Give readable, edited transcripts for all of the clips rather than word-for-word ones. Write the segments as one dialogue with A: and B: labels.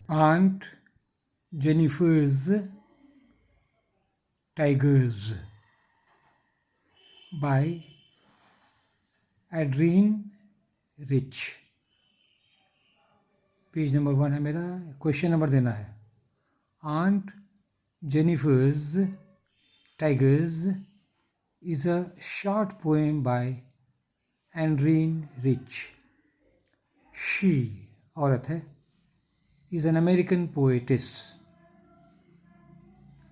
A: Aunt Jennifer's Tigers by Adrienne Rich। Page number 1 है मेरा। Question number देना है। Aunt Jennifer's Tigers is a short poem by Adrienne Rich। She औरत है, is an American poetess।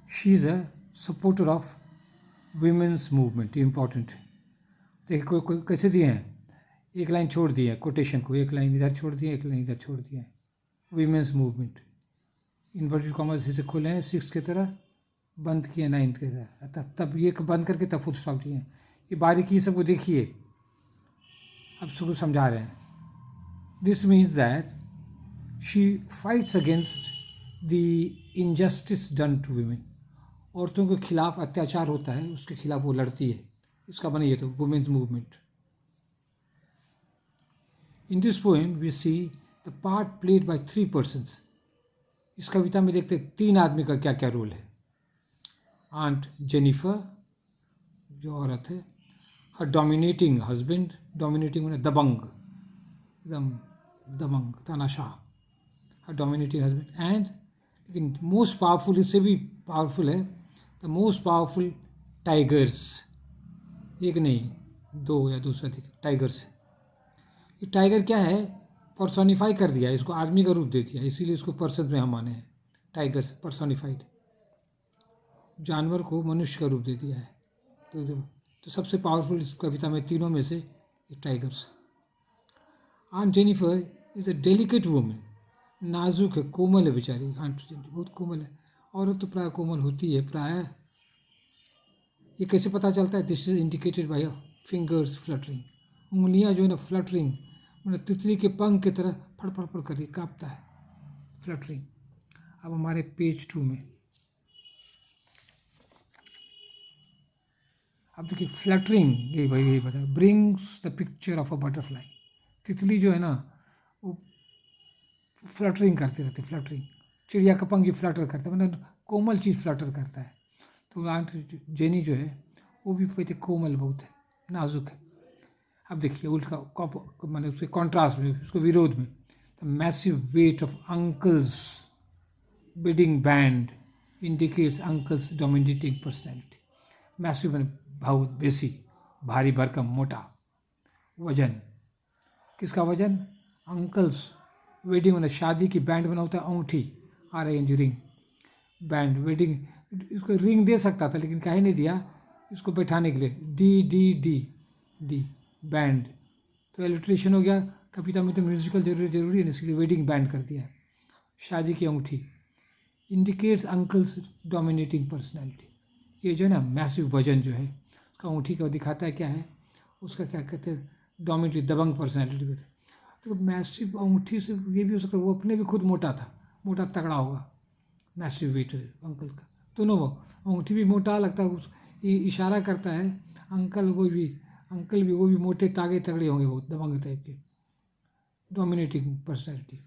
A: She is a supporter of women's movement। Important देखिए कैसे दिए हैं, एक लाइन छोड़ दी है कोटेशन को, एक लाइन इधर छोड़ दिए, एक लाइन इधर छोड़ दिया है। वीमेंस मूवमेंट इन्वर्टेड कॉमर्स से खोले हैं 6 की तरह, बंद किए 9 की तरह, तब ये बंद करके तब फुल स्टॉप दिए हैं। ये बारीकी सबको देखिए, अब सबको समझा रहे हैं। This means that she fights against the injustice done to women. औरतों के खिलाफ अत्याचार होता है, उसके खिलाफ वो लड़ती है। इसका बना ये तो women's movement. In this poem we see the part played by 3 persons. इस कविता में देखते 3 आदमी का क्या क्या रोल है। आंट जेनिफर जो औरत है, हर डोमिनेटिंग हस्बैंड, डोमिनेटिंग मैंने दबंग, एकदम दबंग तानाशाह, हर डोमिनेटिंग हस्बैंड। एंड लेकिन मोस्ट पावरफुल, इससे भी पावरफुल है, द मोस्ट पावरफुल टाइगर्स। एक नहीं 2 या 2 से अधिक टाइगर्स। ये टाइगर क्या है, पर्सोनिफाई कर दिया है, इसको आदमी का रूप दे दिया, इसीलिए इसको पर्सन में हम माने हैं। टाइगर्स पर्सोनिफाइड, जानवर को मनुष्य का रूप दे दिया है। तो सबसे पावरफुल इस कविता में तीनों में से tigers. Aunt Jennifer is a delicate woman. नाजुक है, कोमल है बेचारी। आंट जेनिफर बहुत कोमल है। औरत तो प्राय कोमल होती है प्राय। ये कैसे पता चलता है? This is indicated by fingers fluttering. उंगलियां जो है ना फ्लटरिंग, मतलब तितली के पंख की तरह फड़ फड़ फड़ करके कांपता है, फ्लटरिंग। अब हमारे पेज 2 में अब देखिए फ्लटरिंग, यही बता, brings the picture of a butterfly. तितली जो है ना वो फ्लटरिंग करती रहती है, फ्लटरिंग। चिड़िया का पंख भी फ्लटर करता है, मतलब कोमल चीज़ फ्लटर करता है। तो आंट जेनी जो है वो भी कहते कोमल बहुत है, नाजुक है। अब देखिए उल्टा मैंने उसके कॉन्ट्रास्ट में, उसके विरोध में, the massive weight of uncle's wedding band indicates uncle's dominating personality. Massive मैंने बहुत बेसी, भारी भरकम, मोटा। वजन, किसका वजन? अंकल्स। वेडिंग मैंने शादी की, बैंड बना होता है अंगूठी, RING रिंग, बैंड वेडिंग। इसको रिंग दे सकता था लेकिन काहे नहीं दिया, इसको बैठाने के लिए डी बैंड। तो इलिट्रेशन हो गया, कविता में तो म्यूजिकल जरूरी है, इसलिए वेडिंग बैंड कर दिया है। शादी की अंगूठी इंडिकेट्स अंकल्स डोमिनेटिंग पर्सनैलिटी। ये जो है ना मैसिव वजन जो है उसका अंगूठी का दिखाता है क्या है, उसका क्या कहते हैं, डोमिनेटिंग दबंग पर्सनैलिटी भी। तो मैसिव अंगूठी से ये भी हो सकता है वो अपने भी खुद मोटा था, मोटा तगड़ा होगा, मैसिव वेट है अंकल का। दोनों वो अंगूठी भी मोटा लगता है, उस इशारा करता है अंकल वो भी मोटे तागे तगड़े होंगे, बहुत दबंग टाइप के, dominating personality.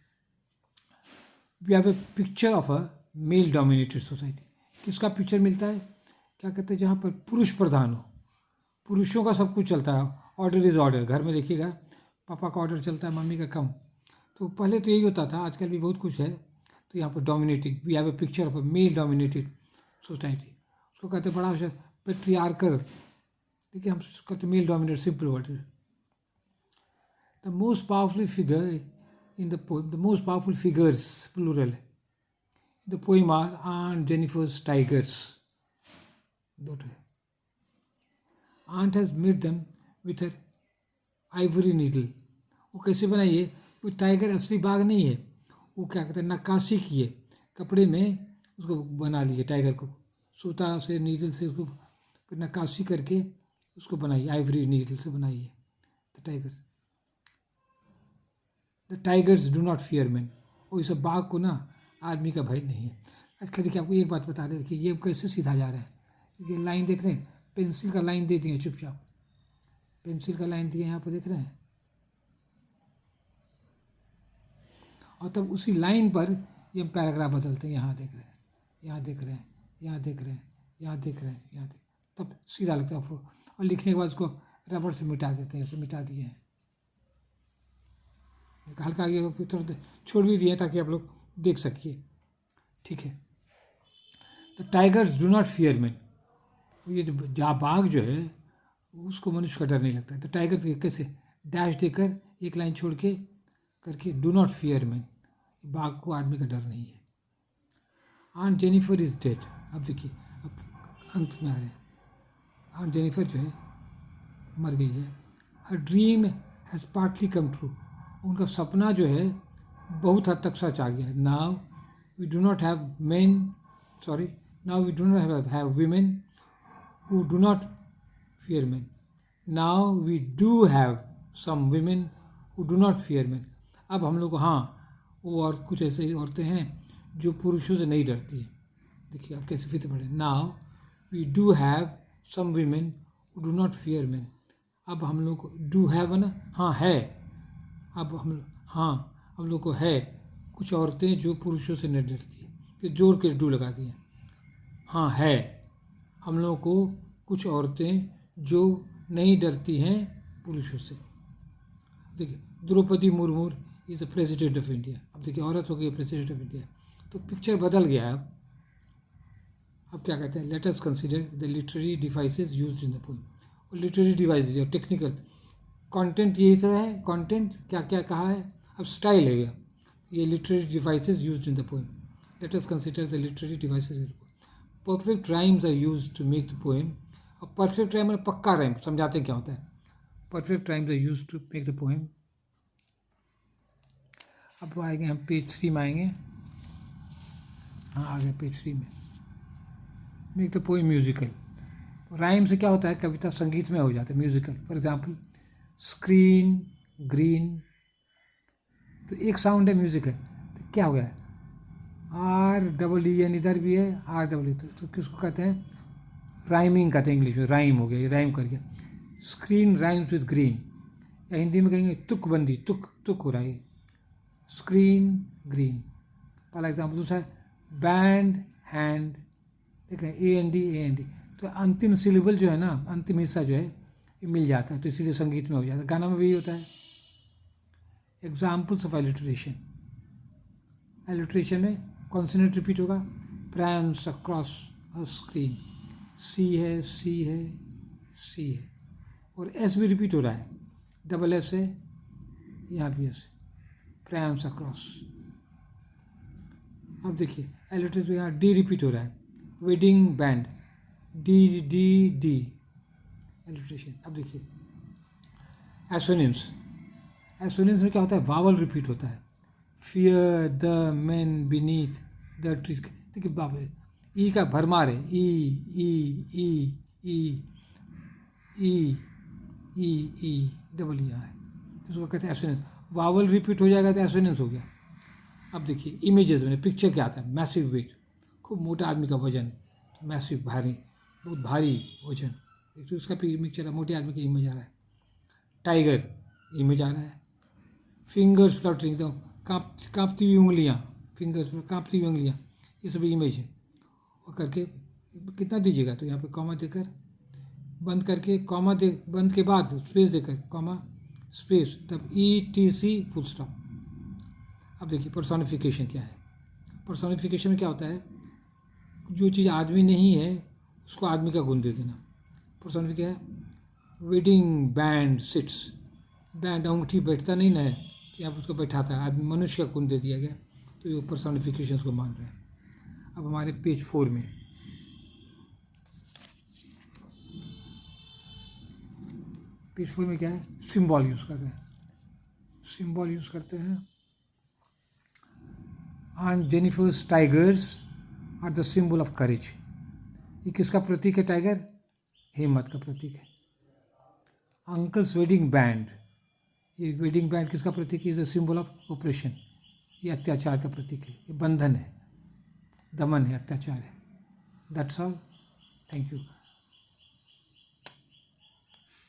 A: We have a picture of a male dominated society. किसका पिक्चर मिलता है, क्या कहते हैं, जहाँ पर पुरुष प्रधान हो, पुरुषों का सब कुछ चलता है, ऑर्डर इज़ ऑर्डर। घर में देखिएगा पापा का ऑर्डर चलता है, मम्मी का कम। तो पहले तो यही होता था, आजकल भी बहुत कुछ है। तो यहाँ पर dominating, we have a picture of a male dominated society. उसको कहते हैं बड़ा पेट्रियार्कल। देखिए हम कहते male dominated, simple word. The most powerful figure in the poem, the most powerful figures plural है, the poem are aunt Jennifer's tigers, दो है। Aunt has made them with her ivory needle. वो कैसे बनाई है? वो टाइगर असली बाघ नहीं है, वो क्या कहते हैं नक्काशी की है, कपड़े में उसको बना लिए टाइगर को, सूता से नीडल से उसको नक्काशी करके उसको बनाई, आइवरी नीडल से बनाई है the tigers. The tigers do not fear man. और इस बाघ को ना आदमी का भय नहीं है। अच्छा देखिए आपको एक बात बता दें, देखिए ये कैसे सीधा जा रहा है, ये लाइन देख रहे हैं, पेंसिल का लाइन दे दिए चुपचाप, पेंसिल का लाइन दिया यहाँ पर देख रहे हैं, और तब उसी लाइन पर ये हम पैराग्राफ बदलते हैं, यहाँ देख रहे हैं, यहाँ देख रहे हैं, यहाँ देख रहे हैं, यहाँ देख रहे हैं, यहाँ देख, तब सीधा लगता है। और लिखने के बाद उसको रबड़ से मिटा देते हैं, ऐसे मिटा दिए हैं, हल्का आगे थोड़ा छोड़ भी दिए ताकि आप लोग देख सकिए, ठीक है। The tigers do not fear man, ये जो बाघ जो है उसको मनुष्य का डर नहीं लगता है। तो टाइगर कैसे डैश देकर एक लाइन छोड़ के करके डू नॉट फियर मैन, बाघ को आदमी का डर नहीं है। आंट जेनिफर इज डेड, अब देखिए अब अंत में आ रहे हैं। आंट जेनिफर जो है मर गई है। Her dream has partly come true, उनका सपना जो है बहुत हद तक सच आ गया है। Now we do not have now we do not have women who do not fear men. Now we do have some women who do not fear men. अब हम लोग हाँ वो और कुछ ऐसे औरतें हैं जो पुरुषों से नहीं डरती हैं। देखिए अब कैसे फिर पढ़े। Now we do have some women who do not fear men. अब हम लोग को do have है ना, हाँ है। अब हम लोग को है कुछ औरतें जो पुरुषों से नहीं डरती हैं, ये जोड़ के डू लगा दिए। हाँ है हम लोगों को कुछ औरतें जो नहीं डरती हैं पुरुषों से। देखिए Draupadi Murmu is the president of India. अब देखिए औरत हो गई प्रेसिडेंट ऑफ इंडिया, तो पिक्चर बदल गया है। अब क्या कहते हैं, let us consider the literary devices used in the poem. और लिटरेरी डिवाइसेस और टेक्निकल कंटेंट यही सब है। कंटेंट क्या क्या कहा है, अब स्टाइल है ये literary devices used in the poem. Let us consider the literary devices. Perfect rhymes are used to make the poem. अब परफेक्ट राइम मतलब पक्का राइम, समझाते क्या होता है। Perfect rhymes are used to make the poem. अब आएंगे हम पेज 3 में आएंगे। हाँ आ गए पेज 3 में। Make the poem musical. Rhyme से क्या होता है, कविता संगीत में हो जाता है, musical. For example screen green, तो एक साउंड है म्यूजिक है, तो क्या हो गया है REE इधर भी है REE, तो किसको कहते हैं, राइमिंग कहते हैं इंग्लिश में। राइम हो गया, ये राइम कर गया। स्क्रीन राइम्स विद ग्रीन, या हिंदी में कहेंगे तुकबंदी, तुक हो रहा है। स्क्रीन ग्रीन पहला एग्जाम्पल। दूसरा है बैंड हैंड, देख रहे हैं AND, तो अंतिम सिलेबल जो है ना, अंतिम हिस्सा जो है ये मिल जाता है, तो इसीलिए संगीत में हो जाता है। गाना में भी होता है। Examples of alliteration. एलिट्रेशन में कॉन्सोनेंट रिपीट होगा, प्रायम्स अक्रॉस अ स्क्रीन, सी है, और S भी रिपीट हो रहा है, डबल F से, यहाँ भी S, प्रायम्स अक्रॉस। अब देखिए एलिट्रेशन यहाँ D रिपीट हो रहा है, वेडिंग बैंड, D एलिट्रेशन। अब देखिए एसोनिम्स में क्या होता है, वावल रिपीट होता है। Fear the man beneath the trees, देखिए बाबा ई का भरमार है, ई डबल ई है, तो उसको कहते हैं एसोनेंस। वावल रिपीट हो जाएगा तो एसोनेंस हो गया। अब देखिए इमेजेस में पिक्चर क्या आता है, मैसिव वेट, खूब मोटा आदमी का वजन, मैसिव भारी, बहुत भारी वजन, देखिए उसका पिक्चर मोटे आदमी की इमेज आ रहा है। टाइगर इमेज आ रहा है। फिंगर्स फ्लटरिंग, तो कांपती हुई उंगलियाँ, फिंगर्स कांपती हुई उंगलियाँ, ये सभी इमेज है। और करके कितना दीजिएगा, तो यहाँ पे कॉमा देकर बंद करके, कॉमा दे बंद के बाद स्पेस देकर, कॉमा स्पेस, तब ETC फुल स्टॉप। अब देखिए पर्सोनिफिकेशन क्या है। पर्सोनिफिकेशन में क्या होता है, जो चीज़ आदमी नहीं है उसको आदमी का गुण दे देना। पर्सोनिफिकेशन है, वेडिंग बैंड सिट्स, बैंड अंगूठी बैठता नहीं ना है, यहाँ पर उसको बैठाता है, आदमी मनुष्य का गुण दे दिया गया, तो ये पर्सोनिफिकेशन को मान रहे हैं। अब हमारे पेज 4 में क्या है, सिंबल यूज़ कर रहे हैं। सिंबल यूज़ करते हैं। And Jennifer's tigers are the symbol of courage. ये किसका प्रतीक है, टाइगर, हिम्मत का प्रतीक है। अंकल्स वेडिंग बैंड, ये वेडिंग बैंड किसका प्रतीक है, is the symbol of operation, ये अत्याचार का प्रतीक है, ये बंधन है, दमन है, अत्याचार है। That's all, thank you.